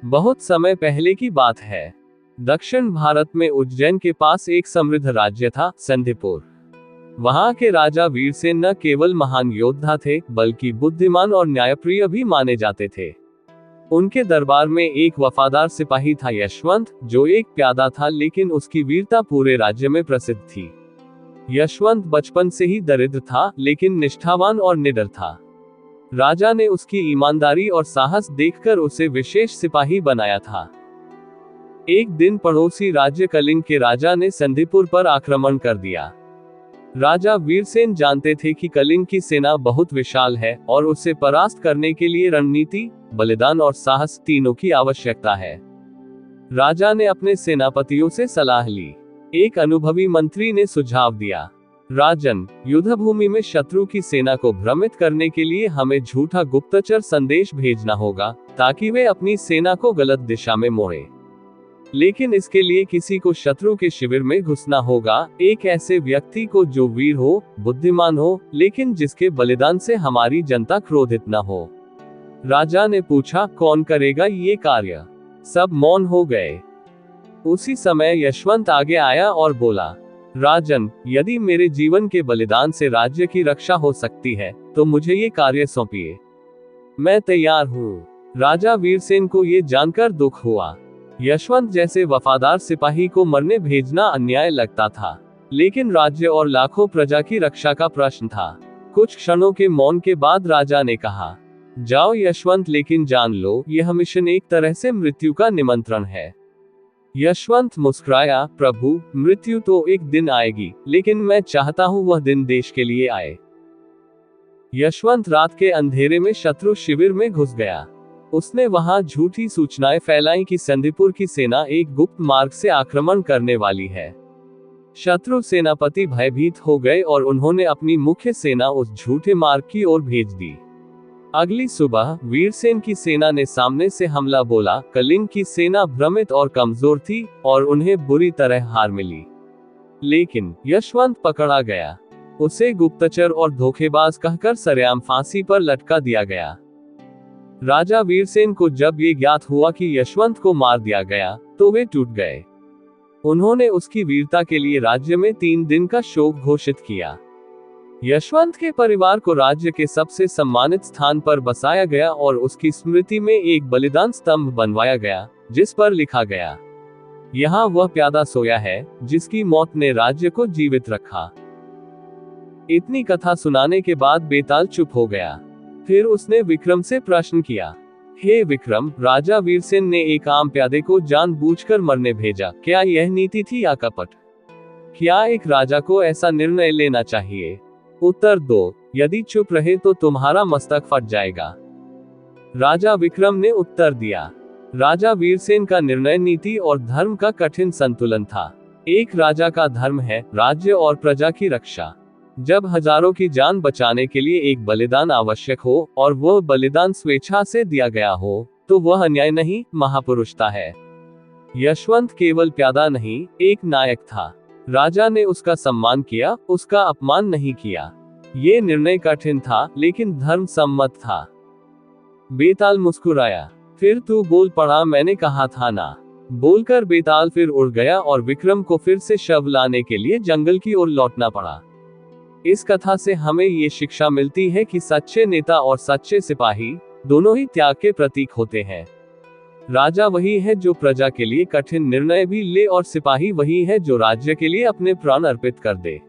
बहुत समय पहले की बात है। दक्षिण भारत में उज्जैन के पास एक समृद्ध राज्य था, संदीपुर। वहां के राजा वीरसेन न केवल महान योद्धा थे, बल्कि बुद्धिमान और न्यायप्रिय भी माने जाते थे। उनके दरबार में एक वफादार सिपाही था, यशवंत, जो एक प्यादा था, लेकिन उसकी वीरता पूरे राज्य में प्रसिद्ध थी। यशवंत बचपन से ही दरिद्र था, लेकिन निष्ठावान और निडर था। राजा ने उसकी ईमानदारी और साहस देखकर उसे विशेष सिपाही बनाया था। एक दिन पड़ोसी राज्य कलिंग के राजा ने संदीपुर पर आक्रमण कर दिया। राजा वीरसेन जानते थे कि कलिंग की सेना बहुत विशाल है और उसे परास्त करने के लिए रणनीति, बलिदान और साहस तीनों की आवश्यकता है। राजा ने अपने सेनापतियों से सलाह ली। एक अनुभवी मंत्री ने सुझाव दिया, राजन, युद्धभूमि में शत्रु की सेना को भ्रमित करने के लिए हमें झूठा गुप्तचर संदेश भेजना होगा, ताकि वे अपनी सेना को गलत दिशा में मोड़े। लेकिन इसके लिए किसी को शत्रु के शिविर में घुसना होगा, एक ऐसे व्यक्ति को जो वीर हो, बुद्धिमान हो, लेकिन जिसके बलिदान से हमारी जनता क्रोधित न हो। राजा ने पूछा, कौन करेगा ये कार्य? सब मौन हो गए। उसी समय यशवंत आगे आया और बोला, राजन, यदि मेरे जीवन के बलिदान से राज्य की रक्षा हो सकती है, तो मुझे ये कार्य सौंपिए। मैं तैयार हूँ। राजा वीरसेन को ये जानकर दुख हुआ। यशवंत जैसे वफादार सिपाही को मरने भेजना अन्याय लगता था, लेकिन राज्य और लाखों प्रजा की रक्षा का प्रश्न था। कुछ क्षणों के मौन के बाद राजा ने कहा, जाओ यशवंत, लेकिन जान लो, यह मिशन एक तरह से मृत्यु का निमंत्रण है। यशवंत मुस्कुराया, प्रभु, मृत्यु तो एक दिन आएगी, लेकिन मैं चाहता हूं वह दिन देश के लिए आए। यशवंत रात के अंधेरे में शत्रु शिविर में घुस गया। उसने वहां झूठी सूचनाएं फैलाई कि संदीपुर की सेना एक गुप्त मार्ग से आक्रमण करने वाली है। शत्रु सेनापति भयभीत हो गए और उन्होंने अपनी मुख्य सेना उस झूठे मार्ग की ओर भेज दी। अगली सुबह वीरसेन की सेना ने सामने से हमला बोला। कलिंग की सेना भ्रमित और कमजोर थी और उन्हें बुरी तरह हार मिली। लेकिन यशवंत पकड़ा गया। उसे गुप्तचर और धोखेबाज कहकर सरेआम फांसी पर लटका दिया गया। राजा वीरसेन को जब ये ज्ञात हुआ कि यशवंत को मार दिया गया, तो वे टूट गए। उन्होंने उसकी वीरता के लिए राज्य में 3 दिन का शोक घोषित किया। यशवंत के परिवार को राज्य के सबसे सम्मानित स्थान पर बसाया गया और उसकी स्मृति में एक बलिदान स्तंभ बनवाया गया, जिस पर लिखा गया, यहाँ वह प्यादा सोया है, जिसकी मौत ने राज्य को जीवित रखा। इतनी कथा सुनाने के बाद बेताल चुप हो गया। फिर उसने विक्रम से प्रश्न किया, हे विक्रम, राजा वीरसेन ने एक आम प्यादे को जानबूझकर मरने भेजा, क्या यह नीति थी या कपट? क्या एक राजा को ऐसा निर्णय लेना चाहिए? उत्तर दो, यदि चुप रहे तो तुम्हारा मस्तक फट जाएगा। राजा विक्रम ने उत्तर दिया, राजा वीरसेन का निर्णय नीति और धर्म का कठिन संतुलन था। एक राजा का धर्म है राज्य और प्रजा की रक्षा। जब हजारों की जान बचाने के लिए एक बलिदान आवश्यक हो और वह बलिदान स्वेच्छा से दिया गया हो, तो वह अन्याय नहीं, महापुरुषता है। यशवंत केवल प्यादा नहीं, एक नायक था। राजा ने उसका सम्मान किया, उसका अपमान नहीं किया। ये निर्णय कठिन था, लेकिन धर्म सम्मत था। बेताल मुस्कुराया, फिर तू बोल पड़ा, मैंने कहा था ना। बोलकर बेताल फिर उड़ गया और विक्रम को फिर से शव लाने के लिए जंगल की ओर लौटना पड़ा। इस कथा से हमें ये शिक्षा मिलती है कि सच्चे नेता और सच्चे सिपाही दोनों ही त्याग के प्रतीक होते हैं। राजा वही है जो प्रजा के लिए कठिन निर्णय भी ले और सिपाही वही है जो राज्य के लिए अपने प्राण अर्पित कर दे।